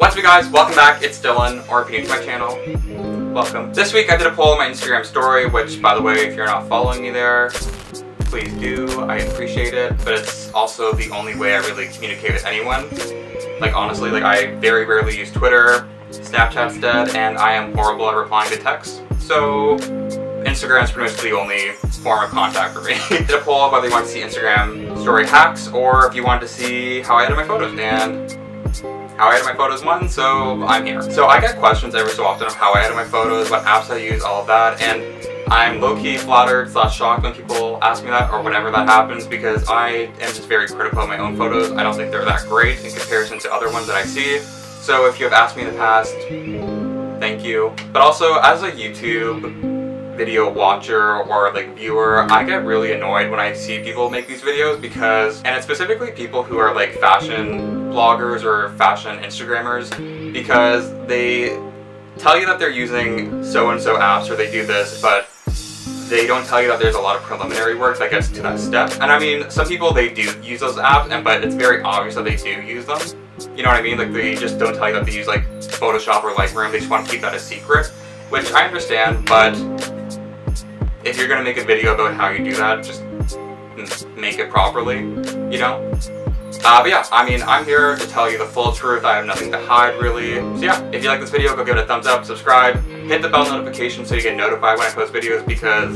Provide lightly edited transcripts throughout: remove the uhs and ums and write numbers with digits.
What's up guys, welcome back, it's Dylan, or if you're new to my channel, welcome. This week I did a poll on my Instagram story, which by the way, if you're not following me there, please do, I appreciate it, but it's also the only way I really communicate with anyone. Like honestly, I very rarely use Twitter, Snapchat's dead, and I am horrible at replying to text, so Instagram's pretty much the only form of contact for me. I did a poll of whether you want to see Instagram story hacks, or if you want to see how I edit my photos, and how I edit my photos won, so I'm here. So I get questions every so often of how I edit my photos, what apps I use, all of that, and I'm low-key flattered / shocked when people ask me that, or whenever that happens, because I am just very critical of my own photos. I don't think they're that great in comparison to other ones that I see. So if you have asked me in the past, thank you. But also, as a YouTube video watcher or viewer, I get really annoyed when I see people make these videos because, and it's specifically people who are fashion bloggers or fashion Instagrammers, because they tell you that they're using so-and-so apps or they do this, but they don't tell you that there's a lot of preliminary work that gets to that step. And I mean, some people, they do use those apps, but it's very obvious that they do use them. You know what I mean? They just don't tell you that they use Photoshop or Lightroom. They just want to keep that a secret, which I understand, but if you're gonna make a video about how you do that, just make it properly, you know? But yeah, I mean, I'm here to tell you the full truth. I have nothing to hide, really. So yeah, if you like this video, go give it a thumbs up, subscribe, hit the bell notification so you get notified when I post videos, because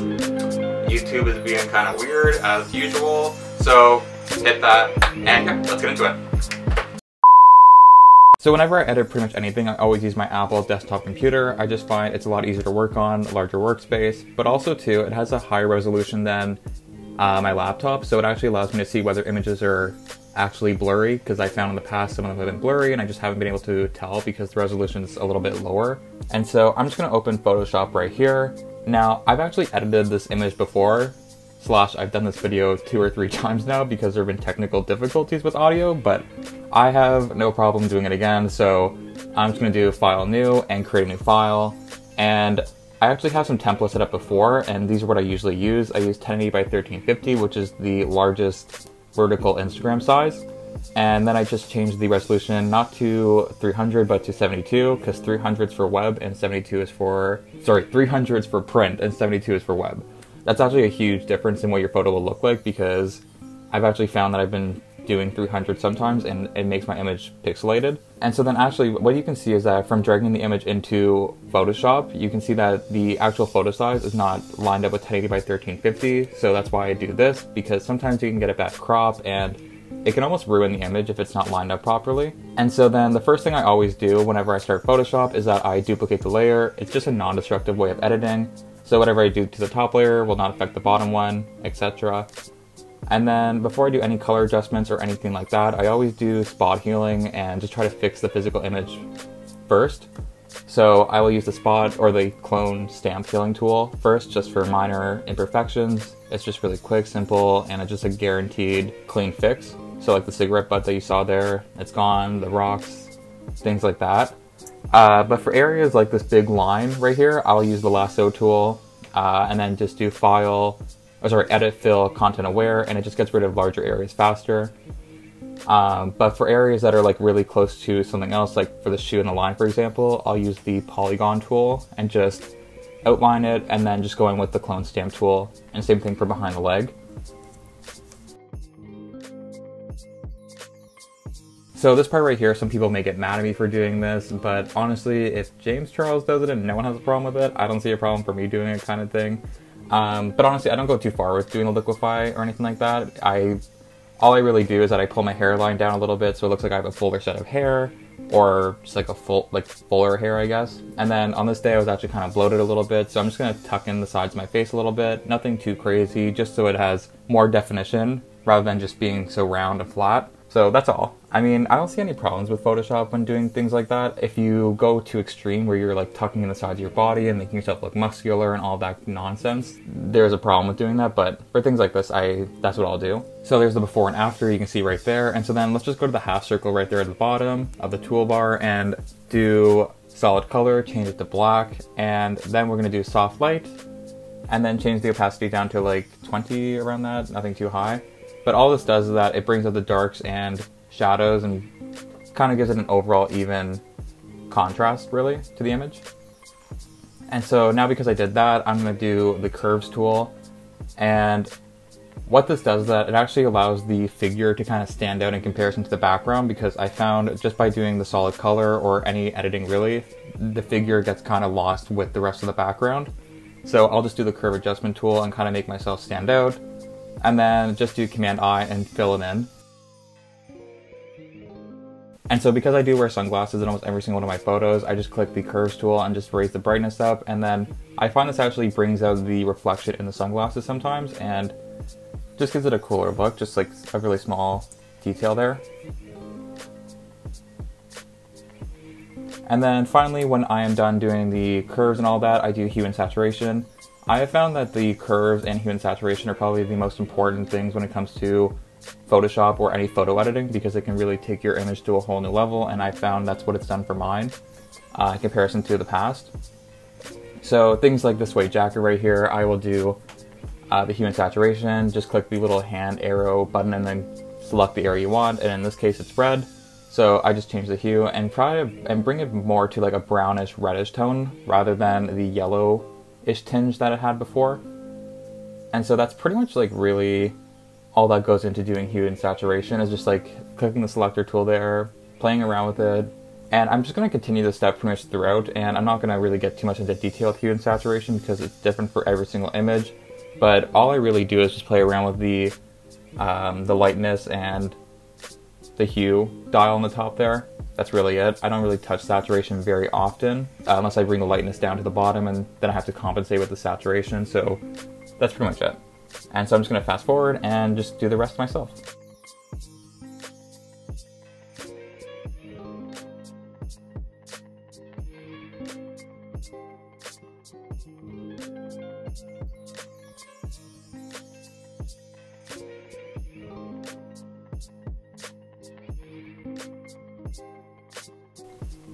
YouTube is being kind of weird, as usual. So hit that, and yeah, let's get into it. So whenever I edit pretty much anything, I always use my Apple desktop computer. I just find it's a lot easier to work on, a larger workspace, but also too, it has a higher resolution than my laptop, so it actually allows me to see whether images are actually blurry, because I found in the past some of them have been blurry and I just haven't been able to tell because the resolution is a little bit lower. And so I'm just going to open Photoshop right here. Now, I've actually edited this image before, / I've done this video 2 or 3 times now because there have been technical difficulties with audio, but I have no problem doing it again, so I'm just going to do File New and create a new file. And I actually have some templates set up before, and these are what I usually use. I use 1080 by 1350, which is the largest vertical Instagram size. And then I just changed the resolution not to 300 but to 72, because 300 is for web and 72 is for, 300 is for print and 72 is for web. That's actually a huge difference in what your photo will look like, because I've actually found that I've been doing 300 sometimes and it makes my image pixelated. And so then actually what you can see is that from dragging the image into Photoshop, you can see that the actual photo size is not lined up with 1080 by 1350. So that's why I do this, because sometimes you can get a bad crop and it can almost ruin the image if it's not lined up properly. And so then the first thing I always do whenever I start Photoshop is that I duplicate the layer. It's just a non-destructive way of editing. So whatever I do to the top layer will not affect the bottom one, etc. And then before I do any color adjustments or anything like that, I always do spot healing and just try to fix the physical image first. So I will use the spot or the clone stamp healing tool first, just for minor imperfections. It's just really quick, simple, and it's just a guaranteed clean fix. So the cigarette butt that you saw there, it's gone, the rocks, things like that. But for areas like this big line right here, I'll use the lasso tool and then just do edit, fill, content aware, and it just gets rid of larger areas faster. But for areas that are really close to something else, like for the shoe and the line, for example, I'll use the polygon tool and just outline it, and then just go in with the clone stamp tool, and same thing for behind the leg. So this part right here, some people may get mad at me for doing this, but honestly, if James Charles does it and no one has a problem with it, I don't see a problem for me doing it, kind of thing. But honestly, I don't go too far with doing the liquify or anything like that. All I really do is that I pull my hairline down a little bit so it looks like I have a fuller set of hair, or just a fuller hair, I guess. And then on this day, I was actually kind of bloated a little bit, so I'm just going to tuck in the sides of my face a little bit. Nothing too crazy, just so it has more definition rather than just being so round and flat. So that's all. I mean, I don't see any problems with Photoshop when doing things like that. If you go too extreme where you're tucking in the sides of your body and making yourself look muscular and all that nonsense, there's a problem with doing that. But for things like this, that's what I'll do. So there's the before and after, you can see right there. And so then let's just go to the half circle right there at the bottom of the toolbar and do solid color, change it to black. And then we're gonna do soft light and then change the opacity down to 20, around that, nothing too high. But all this does is that it brings out the darks and shadows and kind of gives it an overall even contrast really to the image. And so now because I did that, I'm going to do the curves tool. And what this does is that it actually allows the figure to kind of stand out in comparison to the background, because I found just by doing the solid color or any editing really, the figure gets kind of lost with the rest of the background. So I'll just do the curve adjustment tool and kind of make myself stand out. And then just do Command I and fill it in. And so because I do wear sunglasses in almost every single one of my photos, I just click the curves tool and just raise the brightness up. And then I find this actually brings out the reflection in the sunglasses sometimes and just gives it a cooler look, just like a really small detail there. And then finally, when I am done doing the curves and all that, I do hue and saturation. I have found that the curves and hue and saturation are probably the most important things when it comes to Photoshop or any photo editing, because it can really take your image to a whole new level, and I found that's what it's done for mine in comparison to the past. So things like this white jacket right here, I will do the hue and saturation, just click the little hand arrow button and then select the area you want, and in this case it's red. So I just change the hue and bring it more to like a brownish reddish tone rather than the yellow-ish tinge that it had before. And so that's pretty much like really all that goes into doing hue and saturation, is just like clicking the selector tool there, playing around with it. And I'm just going to continue this step pretty much throughout, and I'm not going to really get too much into detail with hue and saturation because it's different for every single image. But all I really do is just play around with the lightness and the hue dial on the top there. That's really it. I don't really touch saturation very often, unless I bring the lightness down to the bottom, and then I have to compensate with the saturation. So that's pretty much it. And so I'm just going to fast forward and just do the rest myself.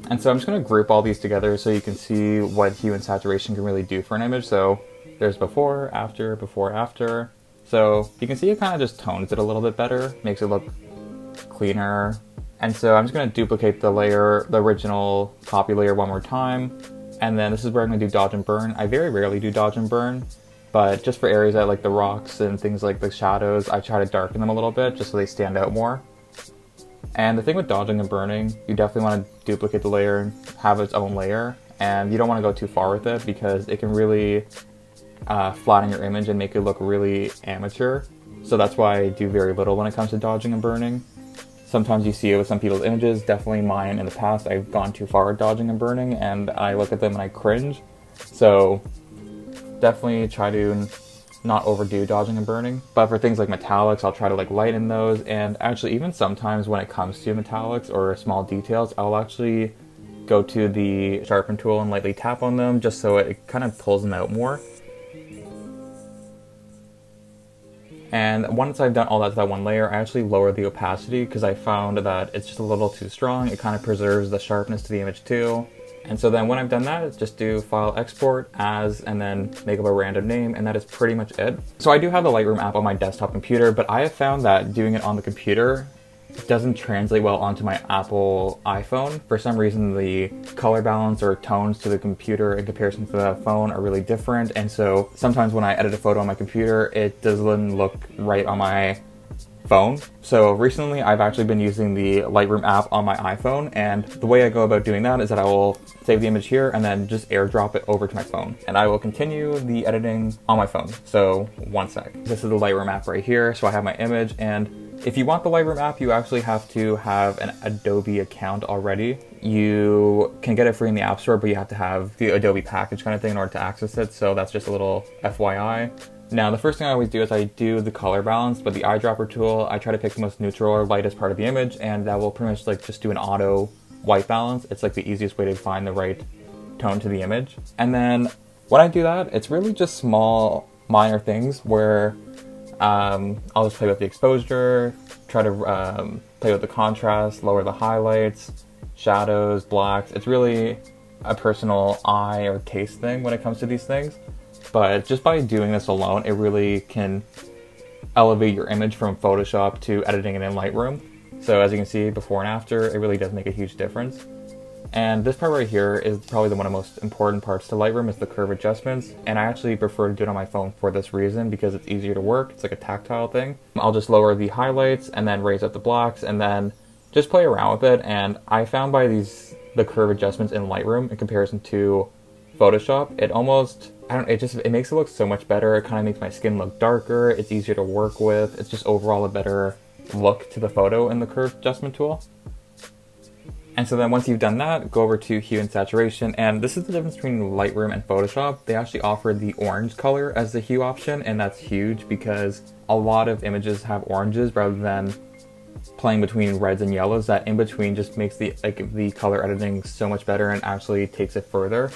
And so I'm just going to group all these together so you can see what hue and saturation can really do for an image. So there's before, after, before, after. So you can see it kind of just tones it a little bit better, makes it look cleaner. And so I'm just going to duplicate the layer, the original copy layer one more time. And then this is where I'm going to do dodge and burn. I very rarely do dodge and burn, but just for areas that like the rocks and things like the shadows, I try to darken them a little bit just so they stand out more. And the thing with dodging and burning, you definitely want to duplicate the layer and have its own layer. And you don't want to go too far with it because it can really flatten your image and make it look really amateur. So that's why I do very little when it comes to dodging and burning. Sometimes you see it with some people's images, definitely mine in the past. I've gone too far at dodging and burning and I look at them and I cringe. So definitely try to not overdo dodging and burning. But for things like metallics, I'll try to like lighten those. And actually even sometimes when it comes to metallics or small details, I'll actually go to the sharpen tool and lightly tap on them just so it kind of pulls them out more. And once I've done all that to that one layer, I actually lower the opacity because I found that it's just a little too strong. It kind of preserves the sharpness to the image too. And so then when I've done that, just do File, Export, As, and then make up a random name, and that is pretty much it. So I do have the Lightroom app on my desktop computer, but I have found that doing it on the computer doesn't translate well onto my Apple iPhone. For some reason, the color balance or tones to the computer in comparison to the phone are really different, and so sometimes when I edit a photo on my computer, it doesn't look right on my phone. So recently I've actually been using the Lightroom app on my iPhone, and the way I go about doing that is that I will save the image here and then just airdrop it over to my phone, and I will continue the editing on my phone. So one sec. This is the Lightroom app right here. So I have my image, and if you want the Lightroom app, you actually have to have an Adobe account already. You can get it free in the App Store, but you have to have the Adobe package kind of thing in order to access it. So that's just a little FYI. Now, the first thing I always do is I do the color balance, but the eyedropper tool, I try to pick the most neutral or lightest part of the image, and that will pretty much like just do an auto white balance. It's like the easiest way to find the right tone to the image. And then when I do that, it's really just small, minor things where I'll just play with the exposure, try to play with the contrast, lower the highlights, shadows, blacks. It's really a personal eye or taste thing when it comes to these things. But just by doing this alone, it really can elevate your image from Photoshop to editing it in Lightroom. So as you can see, before and after, it really does make a huge difference. And this part right here is probably one of the most important parts to Lightroom, is the curve adjustments. And I actually prefer to do it on my phone for this reason, because it's easier to work. It's like a tactile thing. I'll just lower the highlights and then raise up the blacks and then just play around with it. And I found by the curve adjustments in Lightroom in comparison to Photoshop, it makes it look so much better. It kind of makes my skin look darker. It's easier to work with. It's just overall a better look to the photo in the curve adjustment tool. And so then once you've done that, go over to hue and saturation. And this is the difference between Lightroom and Photoshop. They actually offer the orange color as the hue option, and that's huge because a lot of images have oranges rather than playing between reds and yellows. That in between just makes the color editing so much better and actually takes it further.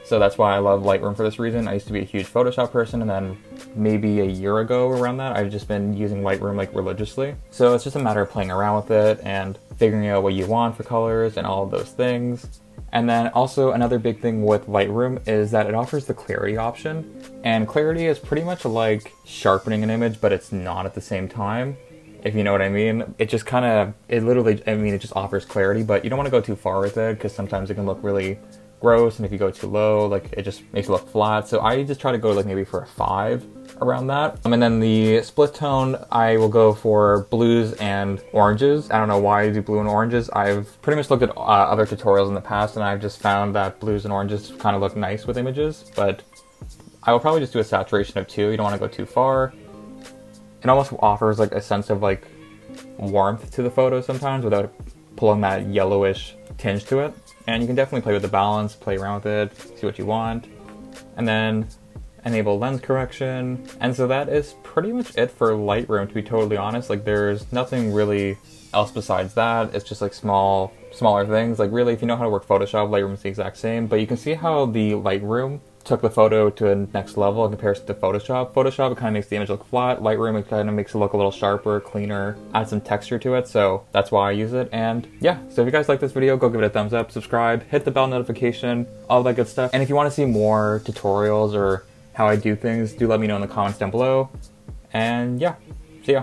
So that's why I love Lightroom for this reason. I used to be a huge Photoshop person, and then maybe a year ago around that, I've just been using Lightroom like religiously. So it's just a matter of playing around with it and figuring out what you want for colors and all of those things. And then also another big thing with Lightroom is that it offers the clarity option. And clarity is pretty much like sharpening an image, but it's not at the same time, if you know what I mean. It just it just offers clarity, but you don't want to go too far with it because sometimes it can look really gross, and if you go too low, like it just makes it look flat. So I just try to go like maybe for a 5 around that. And then the split tone, I will go for blues and oranges. I don't know why I do blue and oranges. I've pretty much looked at other tutorials in the past, and I've just found that blues and oranges kind of look nice with images, but I will probably just do a saturation of 2. You don't want to go too far. It almost offers like a sense of like warmth to the photo sometimes without pulling that yellowish tinge to it. And you can definitely play with the balance, play around with it, see what you want. And then enable lens correction. And so that is pretty much it for Lightroom, to be totally honest. Like there's nothing really else besides that. It's just like smaller things. Like really, if you know how to work Photoshop, Lightroom's the exact same. But you can see how the Lightroom took the photo to a next level in comparison to Photoshop. Photoshop, it kind of makes the image look flat. Lightroom, it kind of makes it look a little sharper, cleaner, add some texture to it. So that's why I use it. And yeah, so if you guys like this video, go give it a thumbs up, subscribe, hit the bell notification, all that good stuff. And if you want to see more tutorials or how I do things, do let me know in the comments down below. And yeah, see ya.